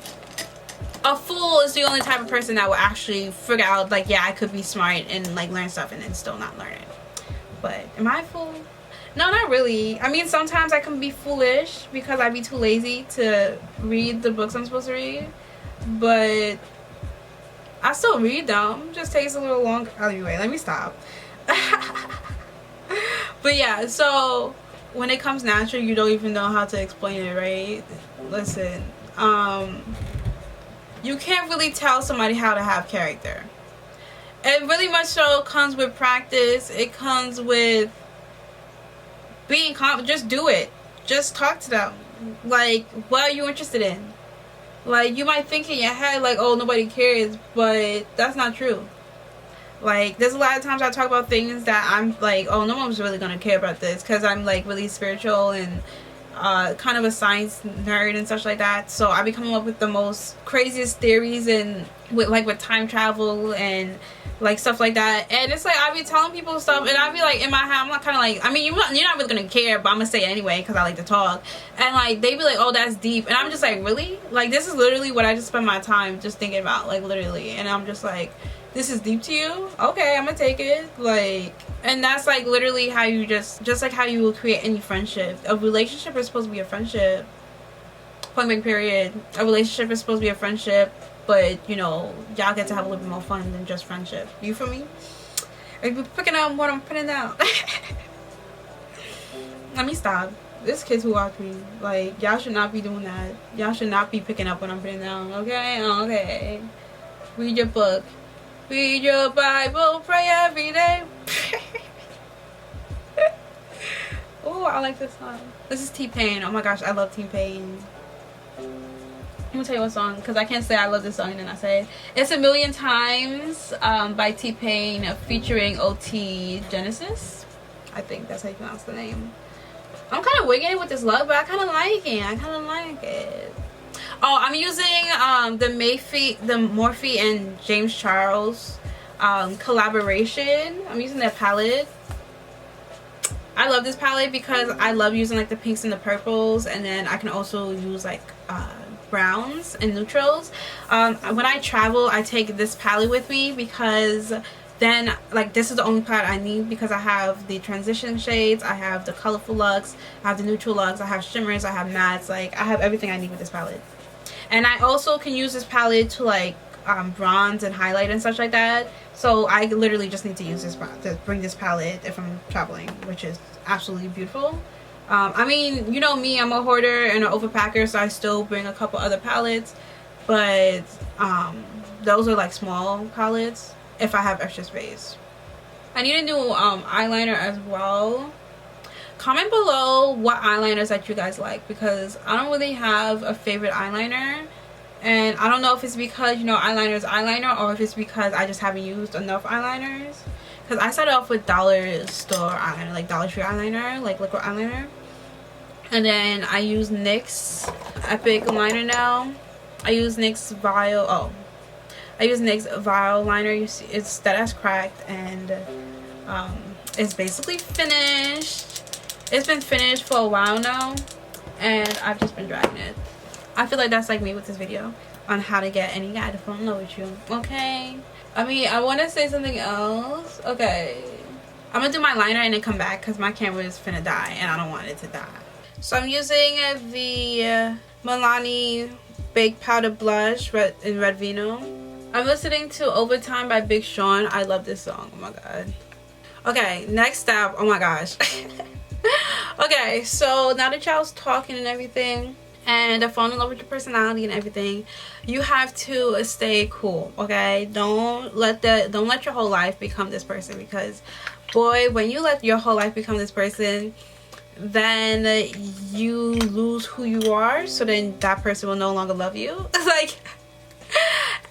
a fool is the only type of person that will actually figure out, like, yeah, I could be smart and, like, learn stuff and then still not learn it. But am I a fool? No, not really. I mean, sometimes I can be foolish because I be too lazy to read the books I'm supposed to read. But I still read them. It just takes a little longer. Anyway, let me stop. But yeah, so when it comes natural, you don't even know how to explain it, right? Listen, you can't really tell somebody how to have character. It really much so comes with practice. It comes with being confident. Just do it. Just talk to them. Like, what are you interested in? Like, you might think in your head, like, oh, nobody cares, but that's not true. Like, there's a lot of times I talk about things that I'm like, oh, no one's really gonna care about this, because I'm, like, really spiritual and kind of a science nerd and such like that. So I be coming up with the most craziest theories, and with time travel and, like, stuff like that. And it's like, I be telling people stuff, and I be like, in my head, I'm not kind of like, I mean, you're not really gonna care, but I'm gonna say it anyway because I like to talk. And, like, they be like, oh, that's deep. And I'm just like, really? Like, this is literally what I just spend my time just thinking about, like, literally. And I'm just like, this is deep to you? Okay, I'm gonna take it. Like, and that's, like, literally how you just like how you will create any friendship. A relationship is supposed to be a friendship. Point blank, period. A relationship is supposed to be a friendship, but, you know, y'all get to have a little bit more fun than just friendship. You feel me? Are you picking up what I'm putting down? Let me stop. There's kids who watch me. Like, y'all should not be doing that. Y'all should not be picking up what I'm putting down, okay? Okay. Read your book. Read your Bible, pray every day. Oh, I like this song. This is T-Pain. Oh my gosh, I love T-Pain. Let me tell you what song, because I can't say I love this song and then I say it. It's A Million Times by T-Pain featuring OT Genesis. I think that's how you pronounce the name. I'm kind of wigging it with this love, but I kind of like it. I kind of like it. Oh, I'm using the Morphe and James Charles collaboration. I'm using their palette. I love this palette because I love using, like, the pinks and the purples, and then I can also use, like, browns and neutrals. When I travel, I take this palette with me because then, like, this is the only palette I need, because I have the transition shades, I have the colorful looks, I have the neutral looks, I have shimmers, I have mattes. Like, I have everything I need with this palette. And I also can use this palette to, like, bronze and highlight and such like that. So I literally just need to use this to bring this palette if I'm traveling, which is absolutely beautiful. I mean, you know me, I'm a hoarder and an overpacker, so I still bring a couple other palettes, but those are like small palettes if I have extra space. I need a new eyeliner as well. Comment below what eyeliners that you guys like, because I don't really have a favorite eyeliner, and I don't know if it's because, you know, eyeliner is eyeliner, or if it's because I just haven't used enough eyeliners. Because I started off with dollar store eyeliner, like Dollar Tree eyeliner, like liquid eyeliner, and then I use NYX Epic liner now. I use NYX Vial. I use NYX Vial liner. You see, it's that ass cracked, and it's basically finished. It's been finished for a while now, and I've just been dragging it. I feel like that's like me with this video on how to get any guy to fall in love with you. Okay. I mean, I want to say something else. Okay. I'm gonna do my liner and then come back because my camera is finna die and I don't want it to die. So I'm using the Milani Baked Powder Blush in Red Vino. I'm listening to Overtime by Big Sean. I love this song. Oh my god. Okay, next step. Oh my gosh. Okay, so now that y'all's talking and everything, and I fall in love with your personality and everything, you have to stay cool. Okay, don't let your whole life become this person, because boy, when you let your whole life become this person, then you lose who you are. So then that person will no longer love you. Like,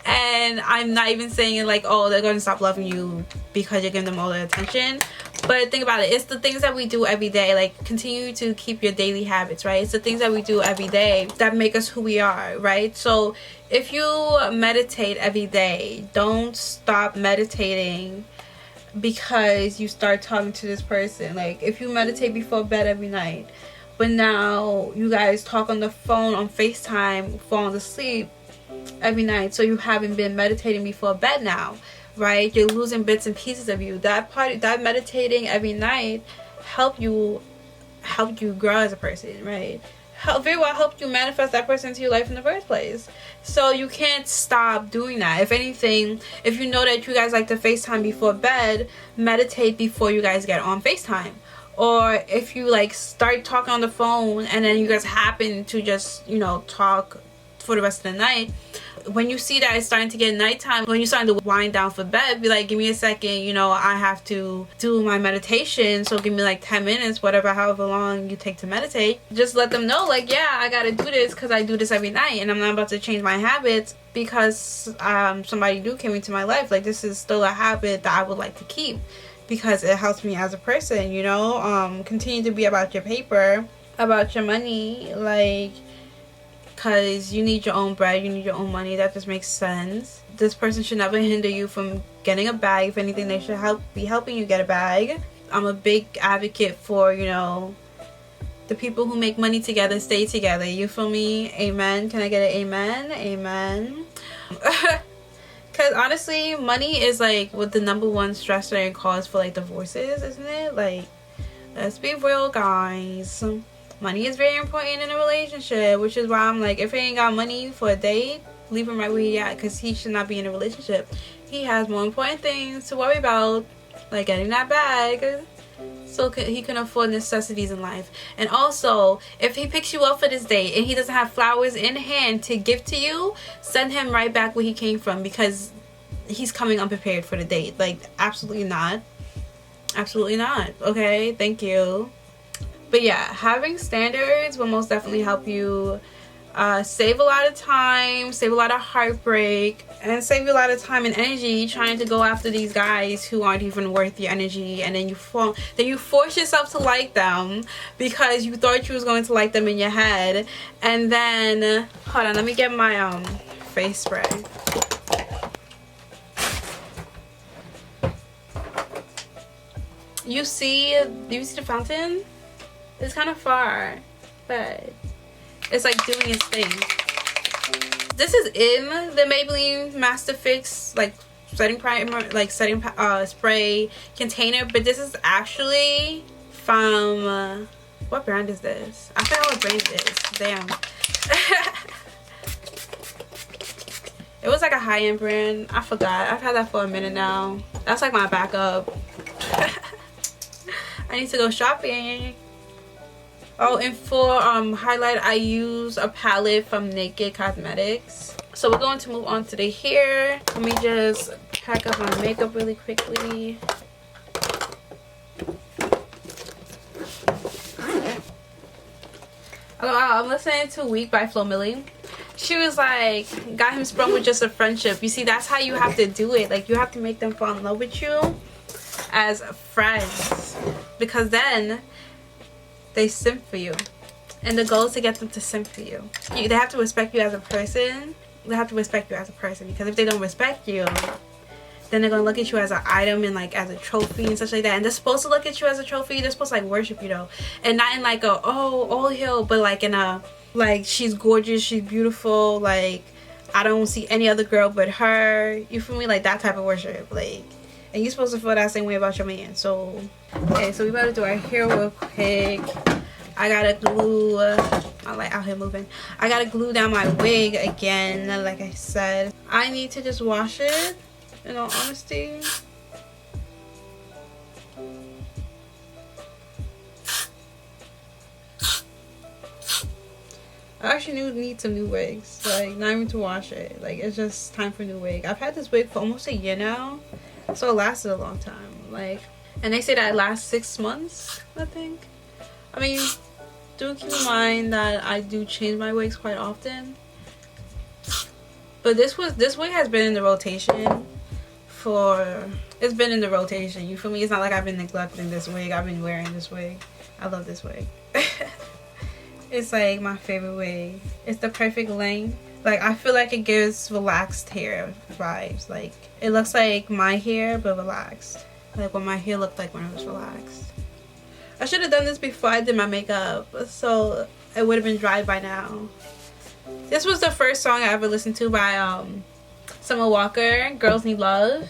and I'm not even saying it like, oh, they're going to stop loving you because you're giving them all the attention. But think about it. It's the things that we do every day. Like, continue to keep your daily habits, right? It's the things that we do every day that make us who we are, right? So if you meditate every day, don't stop meditating because you start talking to this person. Like, if you meditate before bed every night, but now you guys talk on the phone, on FaceTime, falling asleep every night, so you haven't been meditating before bed now, right? You're losing bits and pieces of you. That meditating every night helped you grow as a person, right? Very well helped you manifest that person into your life in the first place. So you can't stop doing that. If anything, if you know that you guys like to FaceTime before bed, meditate before you guys get on FaceTime. Or if you like start talking on the phone and then you guys happen to just, you know, talk for the rest of the night, when you see that it's starting to get nighttime, when you're starting to wind down for bed, be like, give me a second, you know, I have to do my meditation, so give me like 10 minutes, whatever, however long you take to meditate. Just let them know, like, yeah, I gotta do this because I do this every night, and I'm not about to change my habits because somebody new came into my life. Like, this is still a habit that I would like to keep because it helps me as a person, you know. Continue to be about your paper, about your money, like, because you need your own bread, you need your own money. That just makes sense. This person should never hinder you from getting a bag. If anything, they should be helping you get a bag. I'm a big advocate for, you know, the people who make money together stay together. You feel me? Amen. Can I get an amen? Amen. Because honestly, money is like what the #1 stressor and cause for like divorces, isn't it? Like, let's be real, guys. Money is very important in a relationship, which is why I'm like, if he ain't got money for a date, leave him right where he at, because he should not be in a relationship. He has more important things to worry about, like getting that bag, so he can afford necessities in life. And also, if he picks you up for this date and he doesn't have flowers in hand to give to you, send him right back where he came from, because he's coming unprepared for the date. Like, absolutely not. Absolutely not. Okay, thank you. But yeah, having standards will most definitely help you save a lot of time, save a lot of heartbreak, and save a lot of time and energy trying to go after these guys who aren't even worth your energy. And then you force yourself to like them because you thought you was going to like them in your head. And then, hold on, let me get my face spray. Do you see the fountain? It's kind of far, but it's like doing its thing. This is in the Maybelline Master Fix like setting primer, like setting spray container, but this is actually from what brand is this? I forgot what brand it is. Damn. It was like a high-end brand. I forgot. I've had that for a minute now. That's like my backup. I need to go shopping. Oh, and for highlight, I use a palette from Naked Cosmetics. So we're going to move on to the hair. Let me just pack up my makeup really quickly. I'm listening to Weak by Flo Milli. She was like, got him sprung with just a friendship. You see, that's how you have to do it. Like, you have to make them fall in love with you as friends, because then they simp for you, and the goal is to get them to simp for you. They have to respect you as a person. They have to respect you as a person, because if they don't respect you, then they're gonna look at you as an item and like as a trophy and such like that. And they're supposed to look at you as a trophy. They're supposed to like worship you though, and not in like a all hill, but like in a like she's gorgeous, she's beautiful, like I don't see any other girl but her. You feel me? Like that type of worship. Like, and you're supposed to feel that same way about your man. So okay, so we better do our hair real quick. I gotta glue, I'm like out here moving. I gotta glue down my wig again. Like I said, I need to just wash it, in all honesty. I actually need some new wigs, like not even to wash it. Like it's just time for a new wig. I've had this wig for almost a year now, so it lasted a long time. Like, and they say that it lasts 6 months, I think. I mean, do keep in mind that I do change my wigs quite often. But this wig has been in the rotation for, it's been in the rotation, you feel me? It's not like I've been neglecting this wig. I've been wearing this wig. I love this wig. It's like my favorite wig. It's the perfect length. Like I feel like it gives relaxed hair vibes. Like it looks like my hair but relaxed. Like what my hair looked like when it was relaxed. I should have done this before I did my makeup, so it would have been dry by now. This was the first song I ever listened to by Summer Walker, Girls Need Love.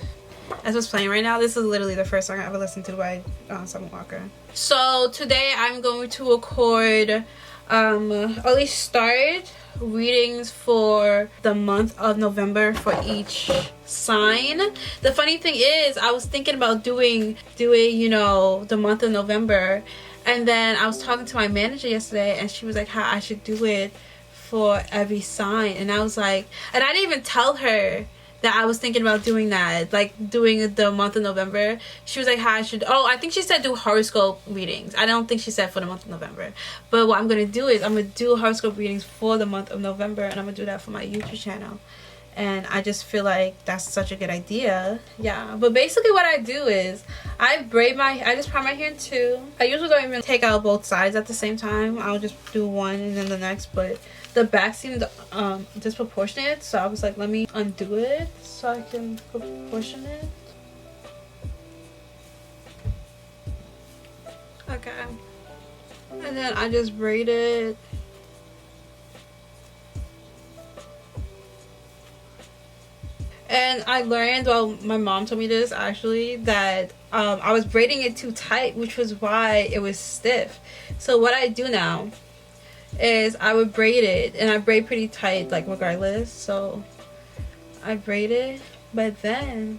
That's what's playing right now. This is literally the first song I ever listened to by Summer Walker. So today I'm going to record, at least start readings for the month of November for each sign. The funny thing is, I was thinking about doing you know, the month of November, and then I was talking to my manager yesterday and she was like how I should do it for every sign, and I was like, and I didn't even tell her that I was thinking about doing that, like doing the month of November. She was like how I should, oh, I think she said do horoscope readings. I don't think she said for the month of November. But what I'm gonna do is I'm gonna do horoscope readings for the month of November, and I'm gonna do that for my YouTube channel. And I just feel like that's such a good idea. Yeah, but basically what I do is I just part my hair in two. I usually don't even take out both sides at the same time. I'll just do one and then the next, but the back seemed disproportionate, so I was like, let me undo it so I can proportion it. Okay, and then I just braid it. And I learned, well, my mom told me this actually, that I was braiding it too tight, which was why it was stiff. So what I do now is I would braid it, and I braid pretty tight, like regardless. So I braid it, but then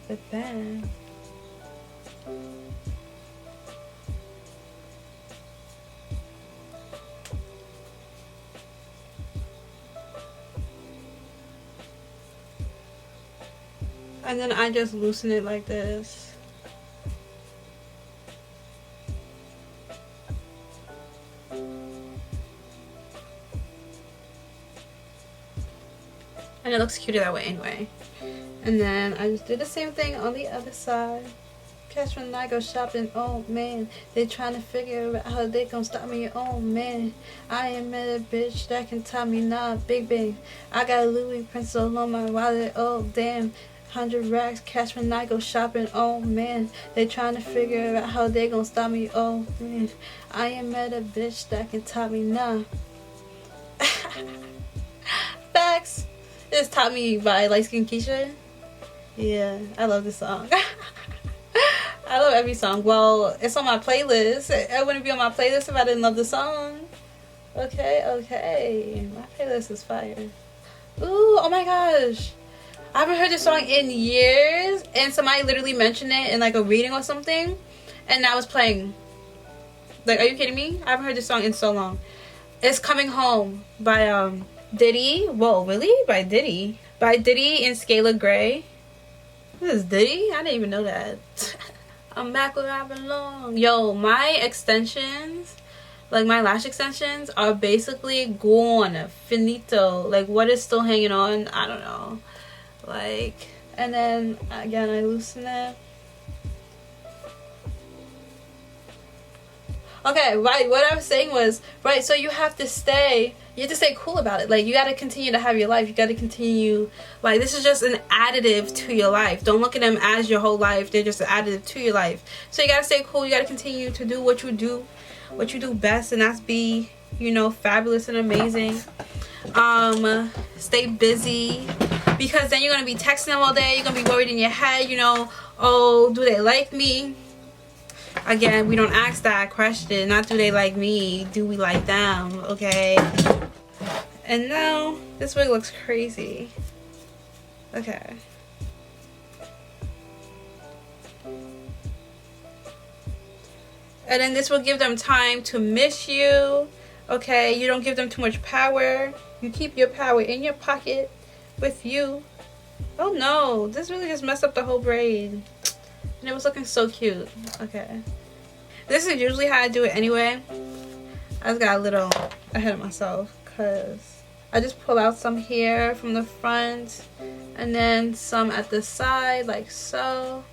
and then I just loosen it like this. And it looks cuter that way anyway. And then I just did the same thing on the other side. Catch when I go shopping, oh man, they trying to figure out how they gonna stop me, oh man. I ain't met a bitch that can tell me nah, big bang. I got a Louis pencil on my wallet, oh damn. 100 racks, catch when I go shopping, oh man. They trying to figure out how they gonna stop me, oh man. I ain't met a bitch that can top me, nah. Facts. It's Top Me by Light Skin Keisha. Yeah, I love this song. I love every song. Well, it's on my playlist. It wouldn't be on my playlist if I didn't love the song. Okay. My playlist is fire. Ooh, oh my gosh. I haven't heard this song in years, and somebody literally mentioned it in like a reading or something, and now it's playing. Like, are you kidding me? I haven't heard this song in so long. It's Coming Home by Diddy. Whoa, really? By Diddy? By Diddy and Scala Gray. This is Diddy? I didn't even know that. I'm back where I belong. Yo, my extensions, like my lash extensions, are basically gone. Finito. Like, what is still hanging on? I don't know. Like, and then again, I loosen it. Okay, right, what I was saying was, right, so you have to stay cool about it. Like, you got to continue to have your life. You got to continue, like, this is just an additive to your life. Don't look at them as your whole life. They're just an additive to your life. So you got to stay cool. You got to continue to do what you do best, and that's be, you know, fabulous and amazing. Stay busy, because then you're going to be texting them all day. You're going to be worried in your head, you know, oh, do they like me? Again, we don't ask that question. Not do they like me, do we like them, okay? And now, this wig looks crazy. Okay. And then this will give them time to miss you, okay? You don't give them too much power. You keep your power in your pocket with you. Oh no, this really just messed up the whole braid. And it was looking so cute. Okay. This is usually how I do it anyway. I just got a little ahead of myself because I just pull out some hair from the front and then some at the side, like so.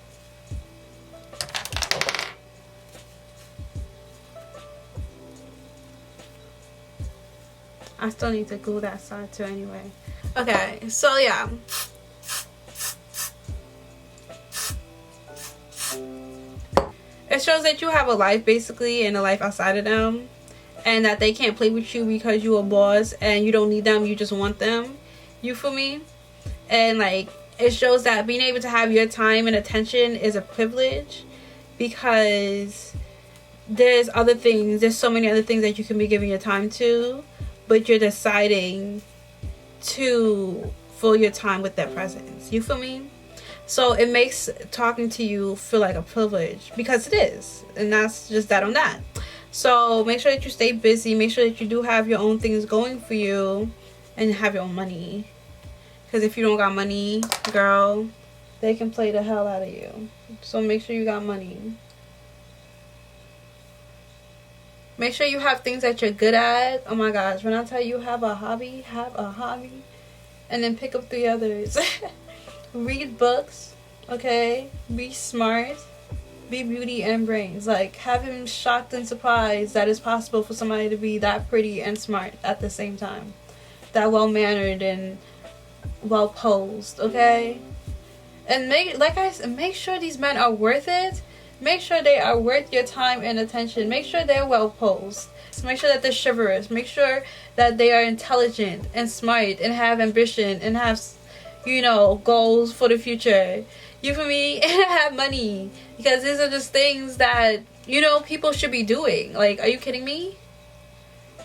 I still need to glue that side too anyway. Okay, so yeah. It shows that you have a life basically, and a life outside of them, and that they can't play with you because you're a boss and you don't need them, you just want them. You feel me? And like, it shows that being able to have your time and attention is a privilege, because there's so many other things that you can be giving your time to, but you're deciding to fill your time with their presence. You feel me? So it makes talking to you feel like a privilege, because it is. And that's just that on that. So make sure that you stay busy. Make sure that you do have your own things going for you and have your own money. Because if you don't got money, girl, they can play the hell out of you. So make sure you got money. Make sure you have things that you're good at. Oh my gosh, when I tell you have a hobby. And then pick up 3 others. Read books, okay? Be smart. Be beauty and brains. Like, have him shocked and surprised that it's possible for somebody to be that pretty and smart at the same time. That well-mannered and well-posed, okay? And make sure these men are worth it. Make sure they are worth your time and attention. Make sure they're well-posed. Make sure that they're chivalrous. Make sure that they are intelligent and smart and have ambition and have, you know, goals for the future. You feel me? And have money. Because these are just things that, you know, people should be doing. Like, are you kidding me?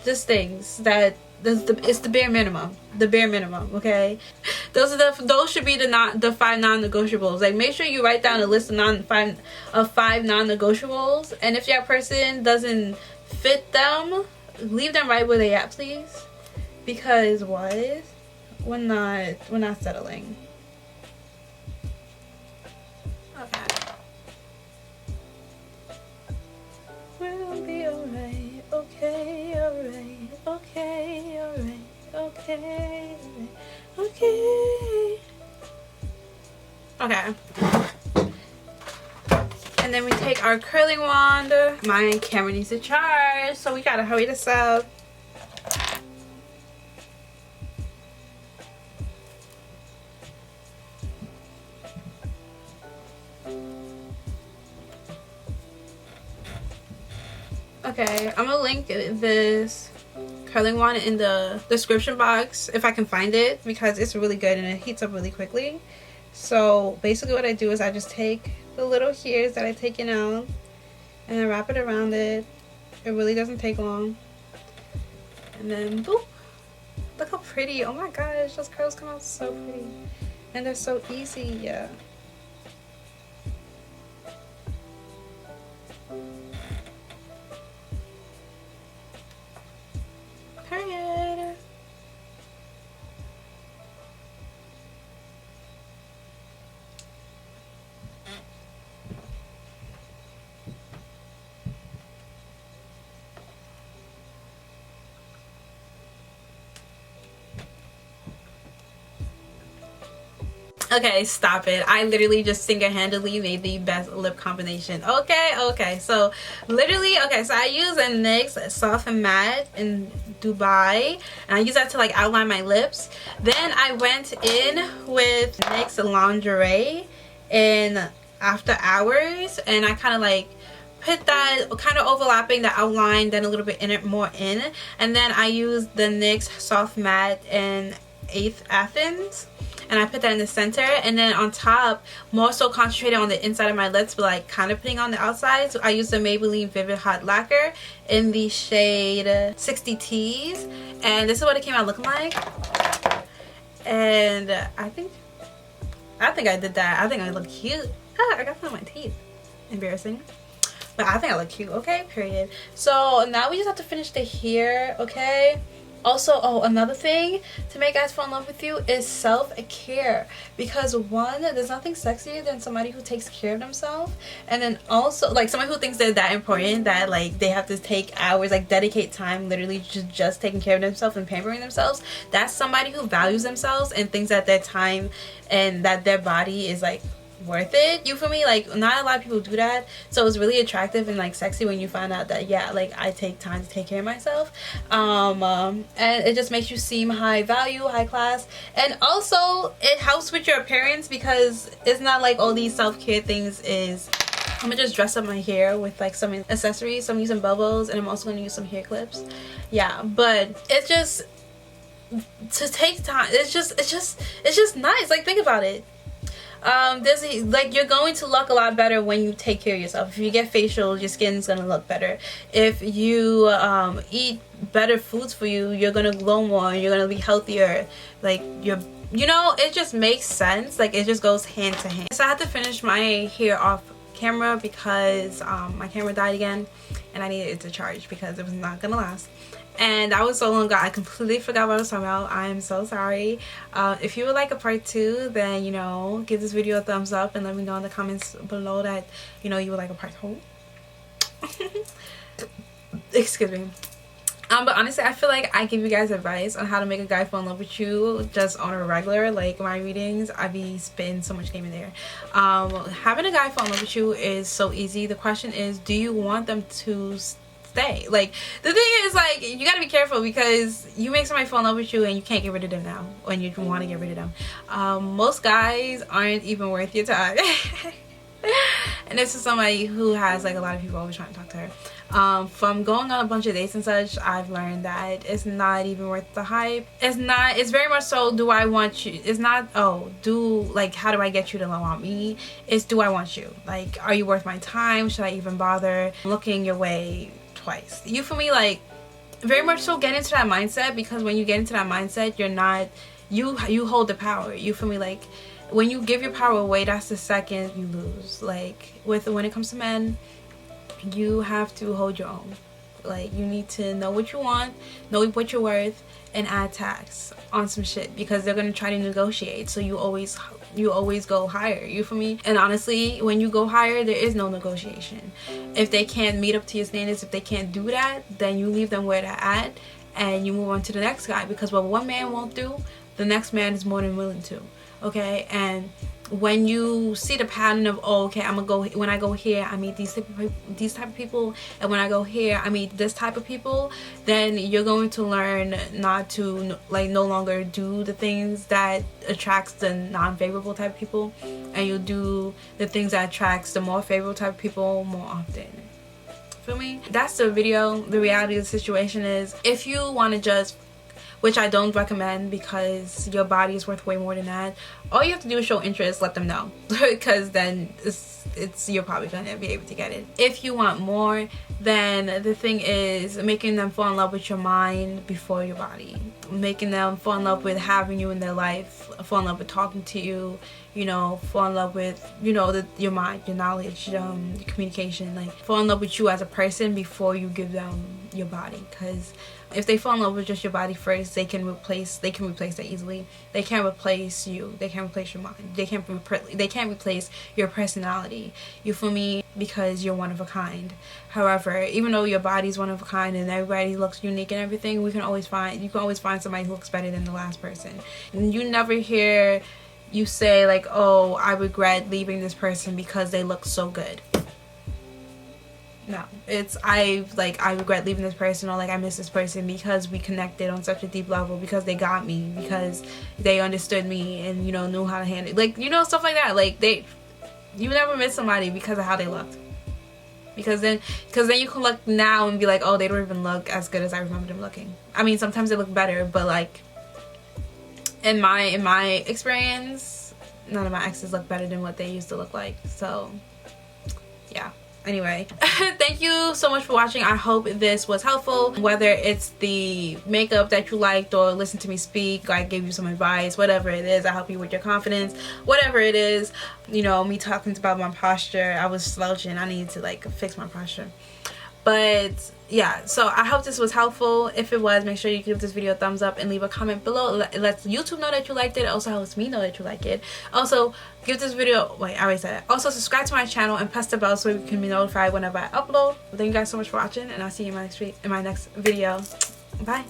Just things that it's the bare minimum. The bare minimum, okay? Those should be the 5 non-negotiables. Like, make sure you write down a list of 5 non-negotiables. And if your person doesn't fit them, leave them right where they at, please. Because what? We're not settling. Okay. We'll be alright. Okay, alright. Okay, alright. Okay, okay. Okay. And then we take our curling wand. My camera needs to charge, so we gotta hurry this up. Okay, I'm gonna link this curling wand in the description box if I can find it, because it's really good and it heats up really quickly. So basically what I do is I just take the little hairs that I taken out and I wrap it around it. It really doesn't take long. And then boop. Look how pretty. Oh my gosh, those curls come out so pretty. And they're so easy. Yeah. Okay, stop it. I literally just single-handedly made the best lip combination. Okay, so literally, so I use a NYX Soft and Matte in Dubai, and I use that to like outline my lips. Then I went in with NYX Lingerie in After Hours, and I kind of like put that kind of overlapping the outline, then a little bit in it, more in, and then I used the NYX Soft Matte in 8th Athens, and I put that in the center, and then on top, more so concentrated on the inside of my lips, but like kind of putting on the outside. So I used the Maybelline Vivid Hot Lacquer in the shade 60 Teas, and this is what it came out looking like. And I think I did that. I think I look cute. Ah, I got some on my teeth. Embarrassing. But I think I look cute. Okay, period. So now we just have to finish the hair, okay? Also, oh, another thing to make guys fall in love with you is self-care, because one, there's nothing sexier than somebody who takes care of themselves, and then also like somebody who thinks they're that important that like they have to take hours, like dedicate time literally just taking care of themselves and pampering themselves. That's somebody who values themselves and thinks that their time and that their body is like worth it. You feel me? Like not a lot of people do that, so it's really attractive and like sexy when you find out that yeah, like I take time to take care of myself, and it just makes you seem high value, high class, and also it helps with your appearance, because it's not like all these self-care things is I'm gonna just dress up my hair with like some accessories. So I'm using Bubbles, and I'm also gonna use some hair clips. Yeah, but it's just to take time. It's just nice. Like think about it. There's like you're going to look a lot better when you take care of yourself. If you get facials, your skin's gonna look better. If you eat better foods for you, you're gonna glow more, you're gonna be healthier. Like you know, it just makes sense. Like it just goes hand to hand. So I had to finish my hair off camera because my camera died again, and I needed it to charge because it was not gonna last. And that was so long ago, I completely forgot what I was talking about. I am so sorry. If you would like a part 2, then, you know, give this video a thumbs up and let me know in the comments below that, you know, you would like a part 2. Excuse me. But honestly, I feel like I give you guys advice on how to make a guy fall in love with you just on a regular. Like my readings, I be spitting so much game in there. Having a guy fall in love with you is so easy. The question is, do you want them to stay? Like the thing is, like, you gotta be careful, because you make somebody fall in love with you and you can't get rid of them now when you want to get rid of them. Most guys aren't even worth your time. And this is somebody who has like a lot of people always trying to talk to her. From going on a bunch of dates and such, I've learned that it's not even worth the hype. It's very much so, do I want you? It's not, oh, like how do I get you to want me? It's, do I want you? Like, are you worth my time? Should I even bother looking your way twice? You feel me? Like very much so get into that mindset, because when you get into that mindset, you're not, you hold the power. You feel me? Like when you give your power away, that's the second you lose. Like when it comes to men, you have to hold your own. Like you need to know what you want, know what you're worth, and add tax on some shit, because they're gonna try to negotiate, so you always go higher. You feel me? And honestly, when you go higher, there is no negotiation. If they can't meet up to your standards, if they can't do that, then you leave them where they're at and you move on to the next guy, because what one man won't do, the next man is more than willing to. Okay? And when you see the pattern of, oh, okay, I'm gonna go, when I go here I meet these type of people, and when I go here I meet this type of people, then you're going to learn not to, like, no longer do the things that attracts the non-favorable type of people, and you'll do the things that attracts the more favorable type of people more often. Feel me? That's the video. The reality of the situation is, if you want to just, which I don't recommend because your body is worth way more than that, all you have to do is show interest, let them know, because then you're probably gonna be able to get it. If you want more, then the thing is making them fall in love with your mind before your body, making them fall in love with having you in their life, fall in love with talking to you, you know, fall in love with, you know, your mind, your knowledge, your communication, like fall in love with you as a person before you give them your body. Because if they fall in love with just your body first, they can replace that easily. They can't replace you. They can't replace your mind. They can't replace your personality. You feel me? Because you're one of a kind. However, even though your body's one of a kind and everybody looks unique and everything, you can always find somebody who looks better than the last person. And you never hear you say like, oh, I regret leaving this person because they look so good. No, it's I regret leaving this person, or like I miss this person because we connected on such a deep level, because they got me, because they understood me and, you know, knew how to handle, like, you know, stuff like that. Like, you never miss somebody because of how they looked, because then you can look now and be like, oh, they don't even look as good as I remember them looking. I mean, sometimes they look better, but like in my experience, none of my exes look better than what they used to look like. So yeah. Anyway, thank you so much for watching. I hope this was helpful, whether it's the makeup that you liked, or listen to me speak, or I gave you some advice, whatever it is. I help you with your confidence, whatever it is. You know, me talking about my posture, I was slouching, I need to like fix my posture. But yeah, so I hope this was helpful. If it was, make sure you give this video a thumbs up and leave a comment below. It lets YouTube know that you liked it. It also helps me know that you like it. Also, give this video, wait, I already said it. Also, subscribe to my channel and press the bell so you can be notified whenever I upload. Thank you guys so much for watching, and I'll see you in my next video. Bye.